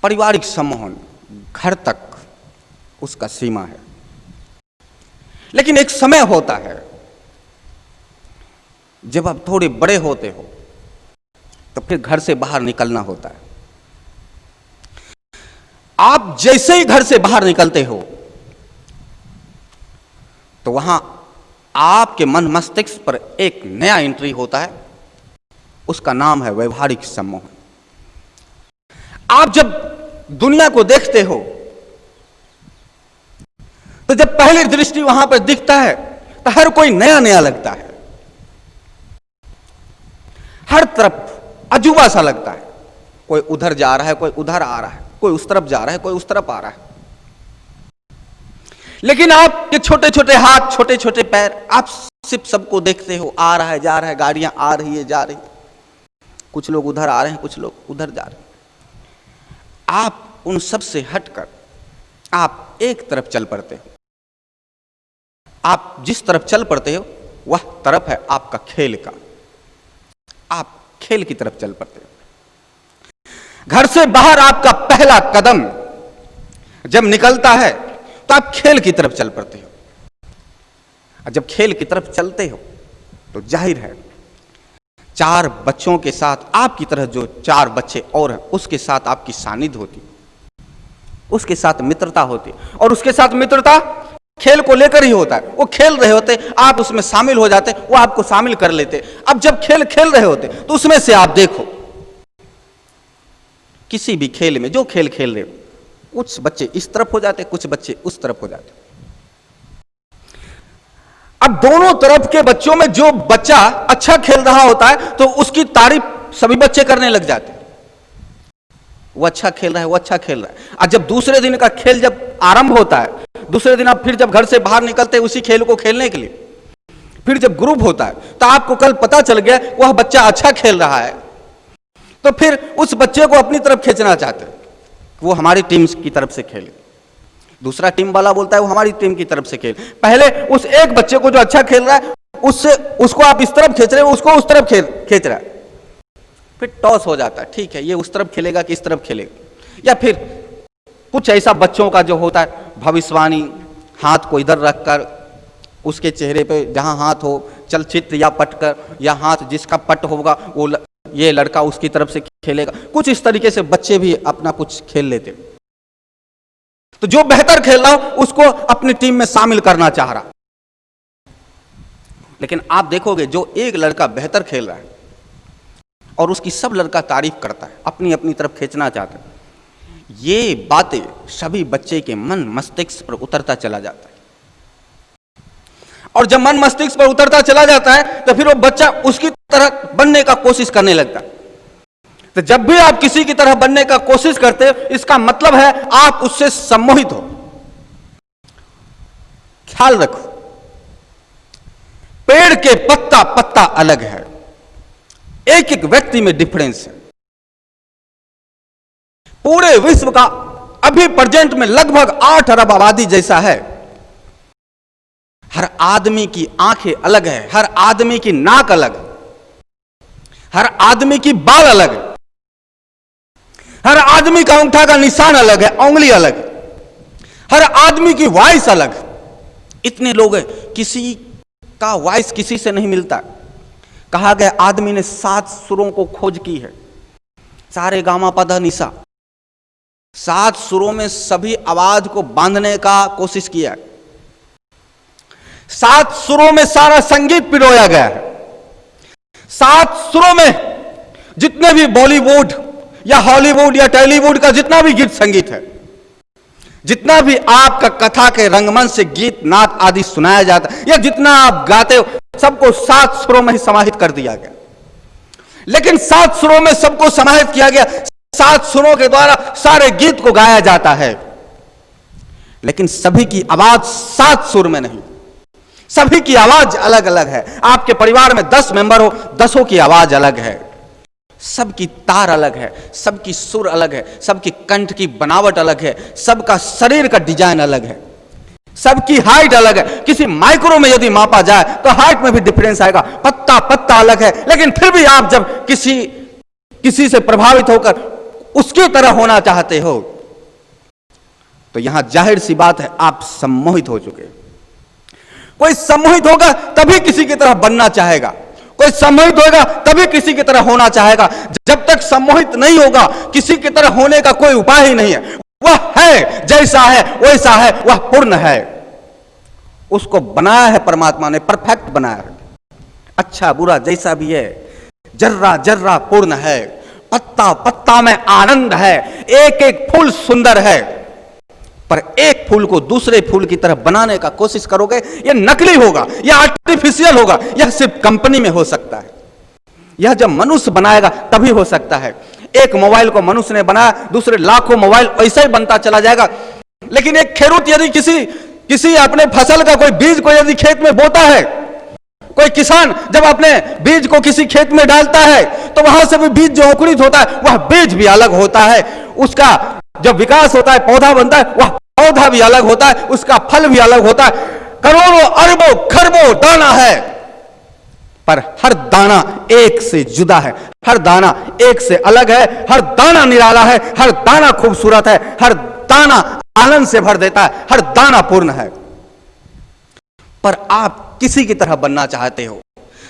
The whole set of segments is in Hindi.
पारिवारिक सम्मोहन घर तक उसका सीमा है। लेकिन एक समय होता है जब आप थोड़े बड़े होते हो तो फिर घर से बाहर निकलना होता है। आप जैसे ही घर से बाहर निकलते हो तो वहां आपके मन मस्तिष्क पर एक नया एंट्री होता है, उसका नाम है व्यवहारिक सम्मोहन। आप जब दुनिया को देखते हो तो जब पहली दृष्टि वहां पर दिखता है तो हर कोई नया नया लगता है, हर तरफ अजूबा सा लगता है। कोई उधर जा रहा है, कोई उधर आ रहा है, कोई उस तरफ जा रहा है, कोई उस तरफ आ रहा है। लेकिन आपके छोटे छोटे हाथ, छोटे छोटे पैर, आप सिर्फ सबको देखते हो, आ रहा है जा रहा है, गाड़ियां आ रही है जा रही, कुछ लोग उधर आ रहे हैं, कुछ लोग उधर जा रहे हैं। आप उन सब से हटकर आप एक तरफ चल पड़ते हो। आप जिस तरफ चल पड़ते हो वह तरफ है आपका खेल का। आप खेल की तरफ चल पड़ते हो। घर से बाहर आपका पहला कदम जब निकलता है तो आप खेल की तरफ चल पड़ते हो। और जब खेल की तरफ चलते हो तो जाहिर है चार बच्चों के साथ, आपकी तरह जो चार बच्चे और हैं उसके साथ आपकी सानिध्य होती, उसके साथ मित्रता होती। और उसके साथ मित्रता खेल को लेकर ही होता है। वो खेल रहे होते, आप उसमें शामिल हो जाते, वो आपको शामिल कर लेते। अब जब खेल खेल रहे होते तो उसमें से आप देखो, किसी भी खेल में जो खेल खेल रहे हो, कुछ बच्चे इस तरफ हो जाते, कुछ बच्चे उस तरफ हो जाते। अब दोनों तरफ के बच्चों में जो बच्चा अच्छा खेल रहा होता है तो उसकी तारीफ सभी बच्चे करने लग जाते, वो अच्छा खेल रहा है, वो अच्छा खेल रहा है। और जब दूसरे दिन का खेल जब आरंभ होता है, दूसरे दिन आप फिर जब घर से बाहर निकलते हैं उसी खेल को खेलने के लिए, फिर जब ग्रुप होता है तो आपको कल पता चल गया वह बच्चा अच्छा खेल रहा है, तो फिर उस बच्चे को अपनी तरफ खींचना चाहते हैं, वो हमारी टीम की तरफ से खेले। दूसरा टीम वाला बोलता है वो हमारी टीम की तरफ से खेल। पहले उस एक बच्चे को जो अच्छा खेल रहा है उसको आप इस तरफ खींच रहे हो, उसको उस तरफ खींच रहा है, फिर टॉस हो जाता है, ठीक है ये उस तरफ खेलेगा कि इस तरफ खेलेगा। या फिर कुछ ऐसा बच्चों का जो होता है भविष्यवाणी, हाथ को इधर रखकर उसके चेहरे पे जहां हाथ हो चलचित्र या पटकर, या हाथ जिसका पट होगा वो ये लड़का उसकी तरफ से खेलेगा। कुछ इस तरीके से बच्चे भी अपना कुछ खेल लेते। तो जो बेहतर खेल रहा हो उसको अपनी टीम में शामिल करना चाह रहा। लेकिन आप देखोगे जो एक लड़का बेहतर खेल रहा है और उसकी सब लड़का तारीफ करता है, अपनी अपनी तरफ खींचना चाहता है, ये बातें सभी बच्चे के मन मस्तिष्क पर उतरता चला जाता है। और जब मन मस्तिष्क पर उतरता चला जाता है तो फिर वो बच्चा उसकी तरह बनने का कोशिश करने लगता है। तो जब भी आप किसी की तरह बनने का कोशिश करते हो, इसका मतलब है आप उससे सम्मोहित हो। ख्याल रखो, पेड़ के पत्ता पत्ता अलग है, एक एक व्यक्ति में डिफरेंस है। पूरे विश्व का अभी प्रेजेंट में लगभग 8 अरब आबादी जैसा है। हर आदमी की आंखें अलग है, हर आदमी की नाक अलग है, हर आदमी की बाल अलग है, हर आदमी का अंगूठा का निशान अलग है, उंगली अलग है, हर आदमी की वॉइस अलग है। इतने लोग हैं, किसी का वॉइस किसी से नहीं मिलता। कहा गया आदमी ने 7 सुरों को खोज की है, सारे गामा पधा निशा, 7 सुरों में सभी आवाज को बांधने का कोशिश किया है। 7 सुरों में सारा संगीत पिरोया गया है। 7 सुरों में जितने भी बॉलीवुड या हॉलीवुड या टॉलीवुड का जितना भी गीत संगीत है, जितना भी आपका कथा के रंगमंच से गीत नाद आदि सुनाया जाता है या जितना आप गाते हो, सबको 7 सुरों में ही समाहित कर दिया गया। लेकिन 7 सुरों में सबको समाहित किया गया, 7 सुरों के द्वारा सारे गीत को गाया जाता है। लेकिन सभी की आवाज 7 सुर में नहीं, सभी की आवाज अलग अलग है। आपके परिवार में 10 मेंबर हो, 10 की आवाज अलग है, सबकी तार अलग है, सबकी सुर अलग है, सबकी कंठ की बनावट अलग है, सबका शरीर का डिजाइन अलग है, सबकी हाइट अलग है। किसी माइक्रो में यदि मापा जाए तो हाइट में भी डिफरेंस आएगा, पत्ता पत्ता अलग है। लेकिन फिर भी आप जब किसी से प्रभावित होकर उसकी तरह होना चाहते हो, तो यहां जाहिर सी बात है आप सम्मोहित हो चुके। कोई सम्मोहित होगा तभी किसी की तरह बनना चाहेगा, कोई सम्मोहित होगा तभी किसी की तरह होना चाहेगा। जब तक सम्मोहित नहीं होगा किसी की तरह होने का कोई उपाय ही नहीं है। वह है जैसा है वैसा है, वह पूर्ण है। उसको बनाया है परमात्मा ने, परफेक्ट बनाया है। अच्छा बुरा जैसा भी है, जर्रा जर्रा पूर्ण है, पत्ता पत्ता में आनंद है, एक एक फूल सुंदर है। पर एक फूल को दूसरे फूल की तरह बनाने का कोशिश करोगे, यह नकली होगा, यह आर्टिफिशियल होगा, यह सिर्फ कंपनी में हो सकता है। यह जब मनुष्य बनाएगा तभी हो सकता है। एक मोबाइल को मनुष्य ने बनाया, दूसरे लाखों मोबाइल ऐसे ही बनता चला जाएगा। लेकिन एक खेरूत यदि किसी अपने फसल का कोई बीज को यदि खेत में बोता है, कोई किसान जब अपने बीज को किसी खेत में डालता है, तो वहां से भी बीज जो अंकुरित होता है वह बीज भी अलग होता है। उसका जब विकास होता है, पौधा बनता है, वह पौधा भी अलग होता है, उसका फल भी अलग होता है। करोड़ों अरबों खरबों दाना है, पर हर दाना एक से जुदा है, हर दाना एक से अलग है, हर दाना निराला है, हर दाना खूबसूरत है, हर दाना आनंद से भर देता है, हर दाना पूर्ण है। पर आप किसी की तरह बनना चाहते हो,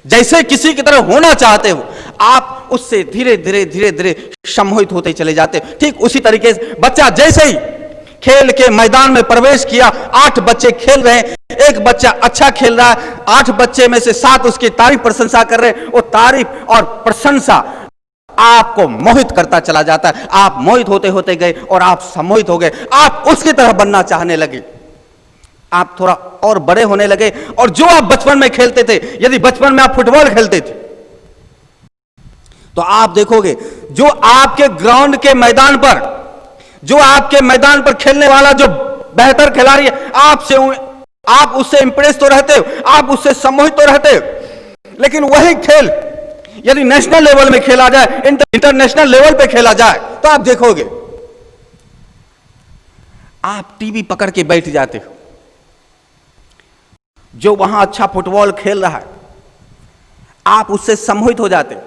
जैसे किसी की तरह होना चाहते हो, आप उससे धीरे धीरे धीरे धीरे सम्मोहित होते चले जाते हो। ठीक उसी तरीके से बच्चा जैसे ही खेल के मैदान में प्रवेश किया, 8 बच्चे खेल रहे हैं, एक बच्चा अच्छा खेल रहा है, 8 बच्चे में से 7 उसकी तारीफ प्रशंसा कर रहे हैं। वो तारीफ और प्रशंसा आपको मोहित करता चला जाता है। आप मोहित होते होते गए और आप सम्मोहित हो गए, आप उसकी तरह बनना चाहने लगे। आप थोड़ा और बड़े होने लगे, और जो आप बचपन में खेलते थे, यदि बचपन में आप फुटबॉल खेलते थे, तो आप देखोगे जो आपके ग्राउंड के मैदान पर, जो आपके मैदान पर खेलने वाला जो बेहतर खिलाड़ी है, आप उससे इंप्रेस तो रहते हो, आप उससे सम्मोहित तो रहते हो। लेकिन वही खेल यदि नेशनल लेवल में खेला जाए, इंटरनेशनल लेवल पे खेला जाए, तो आप देखोगे आप टीवी पकड़ के बैठ जाते हो। जो वहां अच्छा फुटबॉल खेल रहा है, आप उससे सम्मोहित हो जाते हो।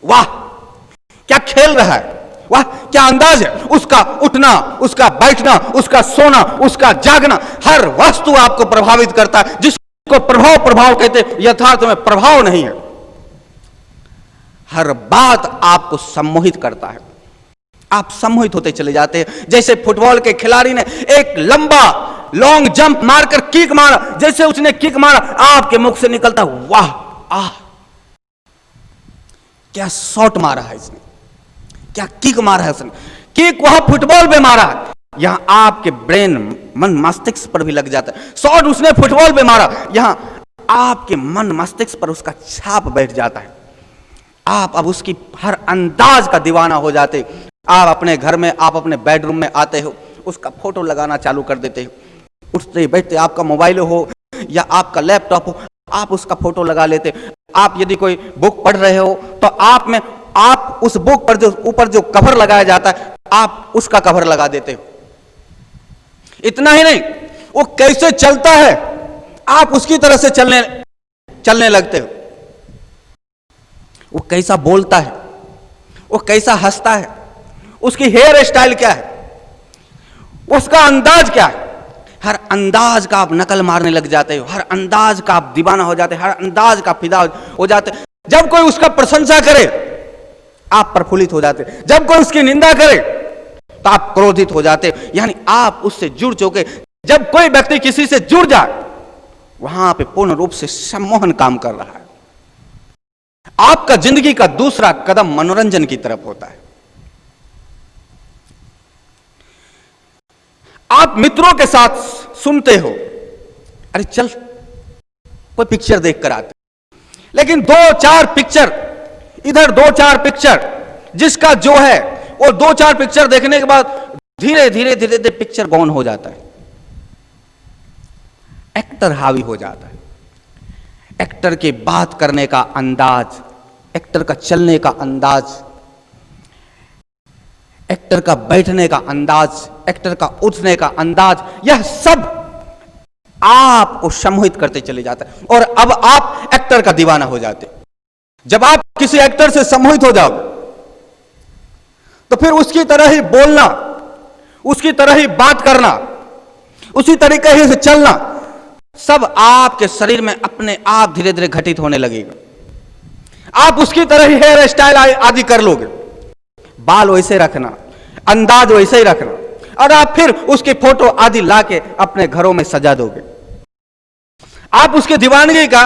वाह क्या खेल रहा है, वाह क्या अंदाज है उसका, उठना, उसका बैठना, उसका सोना, उसका जागना, हर वस्तु आपको प्रभावित करता है। जिसको प्रभाव कहते हैं, यथार्थ में प्रभाव नहीं है, हर बात आपको सम्मोहित करता है। आप सम्मोहित होते चले जाते हैं। जैसे फुटबॉल के खिलाड़ी ने एक लंबा लॉन्ग जंप मारकर किक मारा, जैसे उसने किक मारा, आपके मुख से निकलता वाह आह, क्या शॉट मारा है इसने, क्या किक मारा है उसने। किक वहां फुटबॉल पे मारा है, यहां आपके ब्रेन मन मस्तिष्क पर भी लग जाता है। शॉट उसने फुटबॉल पे मारा, यहां आपके मन मस्तिष्क पर उसका छाप बैठ जाता है। आप अब उसकी हर अंदाज का दीवाना हो जाते। आप अपने घर में, आप अपने बेडरूम में आते हो, उसका फोटो लगाना चालू कर देते हो। उठते बैठते आपका मोबाइल हो या आपका लैपटॉप हो, आप उसका फोटो लगा लेते। आप यदि कोई बुक पढ़ रहे हो तो आप उस बुक पर जो ऊपर जो कवर लगाया जाता है, आप उसका कवर लगा देते हो। इतना ही नहीं, वो कैसे चलता है आप उसकी तरह से चलने लगते हो। वो कैसा बोलता है, वो कैसा हंसता है, उसकी हेयर स्टाइल क्या है, उसका अंदाज क्या है, हर अंदाज का आप नकल मारने लग जाते हो, हर अंदाज का आप दीवाना हो जाते, हर अंदाज का फिदा हो जाते। जब कोई उसका प्रशंसा करे आप प्रफुल्लित हो जाते, जब कोई उसकी निंदा करे तो आप क्रोधित हो जाते। यानी आप उससे जुड़ चुके। जब कोई व्यक्ति किसी से जुड़ जाए, वहां पे पूर्ण रूप से सम्मोहन काम कर रहा है। आपका जिंदगी का दूसरा कदम मनोरंजन की तरफ होता है। आप मित्रों के साथ सुनते हो, अरे चल कोई पिक्चर देख कर आते, लेकिन 2-4 पिक्चर इधर, 2-4 पिक्चर, जिसका जो है वो 2-4 पिक्चर देखने के बाद धीरे धीरे धीरे धीरे पिक्चर गौन हो जाता है। एक्टर हावी हो जाता है। एक्टर के बात करने का अंदाज, एक्टर का चलने का अंदाज, एक्टर का बैठने का अंदाज, एक्टर का उठने का अंदाज, यह सब आपको सम्मोहित करते चले जाता है। और अब आप एक्टर का दीवाना हो जाते। जब आप किसी एक्टर से सम्मोहित हो जाओगे तो फिर उसकी तरह ही बोलना, उसकी तरह ही बात करना, उसी तरीके ही से चलना, सब आपके शरीर में अपने आप धीरे धीरे घटित होने लगेगा। आप उसकी तरह ही हेयर स्टाइल आदि कर लोगे, बाल वैसे रखना, अंदाज वैसे ही रखना, और आप फिर उसकी फोटो आदि लाके अपने घरों में सजा दोगे। आप उसकी दीवानगी का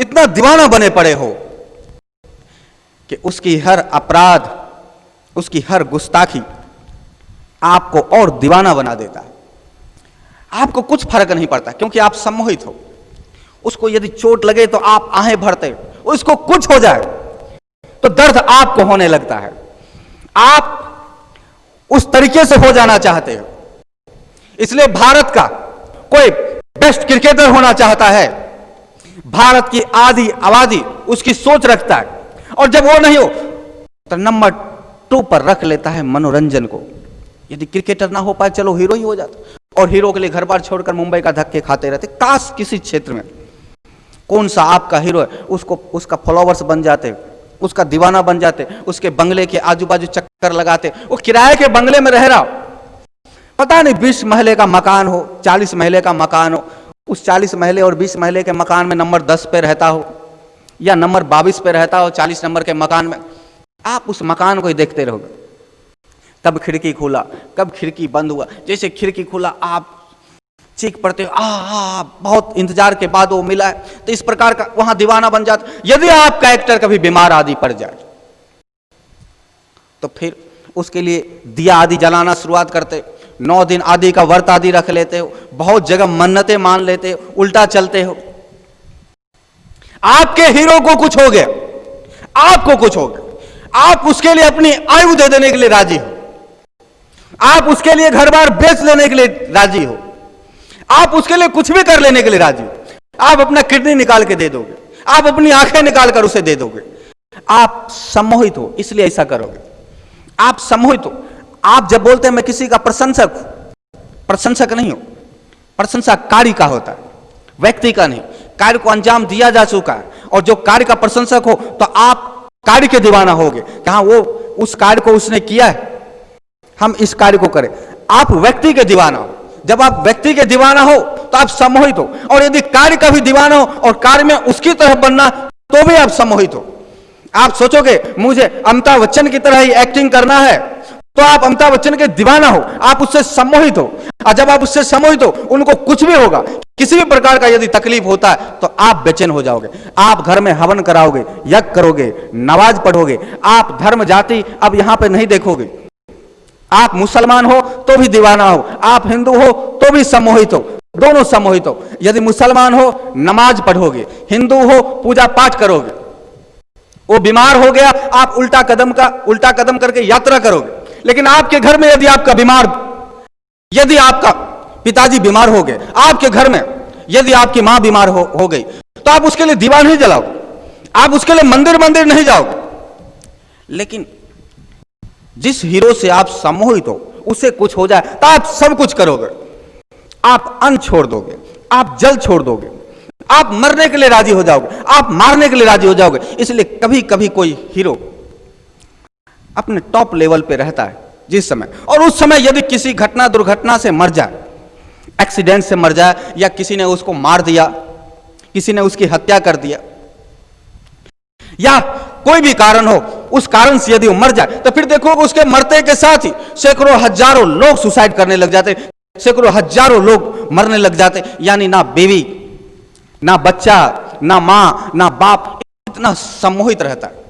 इतना दीवाना बने पड़े हो कि उसकी हर अपराध, उसकी हर गुस्ताखी आपको और दीवाना बना देता है। आपको कुछ फर्क नहीं पड़ता, क्योंकि आप सम्मोहित हो। उसको यदि चोट लगे तो आप आहें भरते हो, उसको कुछ हो जाए तो दर्द आपको होने लगता है। आप उस तरीके से हो जाना चाहते हो। इसलिए भारत का कोई बेस्ट क्रिकेटर होना चाहता है, भारत की आधी आबादी उसकी सोच रखता है, और जब वो नहीं हो तो नंबर 2 पर रख लेता है मनोरंजन को। यदि क्रिकेटर ना हो पाए, चलो हीरो ही हो जाता, और हीरो के लिए घर बार छोड़कर मुंबई का धक्के खाते रहते। काश किसी क्षेत्र में कौन सा आपका हीरो है, उसको उसका फॉलोवर्स बन जाते, उसका दीवाना बन जाते, उसके बंगले के आजू बाजू चक्कर लगाते। वो किराए के बंगले में रह रहा, पता नहीं 20 महले का मकान हो, 40 महले का मकान हो, उस 40 महले और 20 महले के मकान में नंबर 10 पे रहता हो या नंबर 22 पे रहता हो, 40 नंबर के मकान में आप उस मकान को ही देखते रहोगे। कब खिड़की खुला, कब खिड़की बंद हुआ, जैसे खिड़की खुला आप चीख पड़ते हो, बहुत इंतजार के बाद वो मिला है, तो इस प्रकार का वहां दीवाना बन जाता। यदि आपका एक्टर कभी बीमार आदि पड़ जाए तो फिर उसके लिए दिया आदि जलाना शुरुआत करते, 9 दिन आदि का व्रत आदि रख लेते हो, बहुत जगह मन्नतें मान लेते हो, उल्टा चलते हो। आपके हीरो को कुछ हो गया, आपको कुछ हो गया, आप उसके लिए अपनी आयु दे देने के लिए राजी हो, आप उसके लिए घर बार बेच लेने के लिए राजी हो, आप उसके लिए कुछ भी कर लेने के लिए राजी हो। आप अपना किडनी निकाल के दे दोगे, आप अपनी आंखें निकाल कर उसे दे दोगे। आप सम्मोहित हो, इसलिए ऐसा करोगे। आप सम्मोहित हो। आप जब बोलते हैं मैं किसी का प्रशंसक नहीं हो, प्रशंसा कार्य का होता है, व्यक्ति का नहीं। कार्य को अंजाम दिया जा चुका है, और जो कार्य का प्रशंसक हो तो आप कार्य के दीवाना होगे कि हाँ वो उस कार्य को उसने किया है, हम इस कार्य को करें। आप व्यक्ति के दीवाना हो। जब आप व्यक्ति के दीवाना हो तो आप सम्मोहित हो, और यदि कार्य का भी दीवाना हो और कार्य में उसकी तरह बनना तो भी आप सम्मोहित हो। आप सोचोगे मुझे अमिताभ बच्चन की तरह ही एक्टिंग करना है, तो आप अमिताभ बच्चन के दीवाना हो, आप उससे सम्मोहित हो। और जब आप उससे सम्मोहित हो, उनको कुछ भी होगा, किसी भी प्रकार का यदि तकलीफ होता है तो आप बेचैन हो जाओगे। आप घर में हवन कराओगे, यज्ञ करोगे, नमाज पढ़ोगे। आप धर्म जाति अब यहां पे नहीं देखोगे। आप मुसलमान हो तो भी दीवाना हो, आप हिंदू हो तो भी सम्मोहित हो, दोनों सम्मोहित हो। यदि मुसलमान हो नमाज पढ़ोगे, हिंदू हो पूजा पाठ करोगे। वो बीमार हो गया, आप उल्टा कदम करके यात्रा करोगे। लेकिन आपके घर में यदि आपका पिताजी बीमार हो गए, आपके घर में यदि आपकी मां बीमार हो गई, तो आप उसके लिए दीवा नहीं जलाओगे, आप उसके लिए मंदिर नहीं जाओगे। लेकिन जिस हीरो से आप सम्मोहित हो, उसे कुछ हो जाए तो आप सब कुछ करोगे। आप अन्न छोड़ दोगे, आप जल छोड़ दोगे, आप मरने के लिए राजी हो जाओगे, आप मारने के लिए राजी हो जाओगे। इसलिए कभी कभी कोई हीरो अपने टॉप लेवल पे रहता है जिस समय, और उस समय यदि किसी दुर्घटना से मर जाए, एक्सीडेंट से मर जाए, या किसी ने उसको मार दिया, किसी ने उसकी हत्या कर दिया, या कोई भी कारण हो, उस कारण से यदि वो मर जाए, तो फिर देखो उसके मरते के साथ ही सैकड़ों हजारों लोग सुसाइड करने लग जाते, सैकड़ों हजारों लोग मरने लग जाते। यानी ना बीवी, ना बच्चा, ना मां, ना बाप, इतना सम्मोहित रहता है।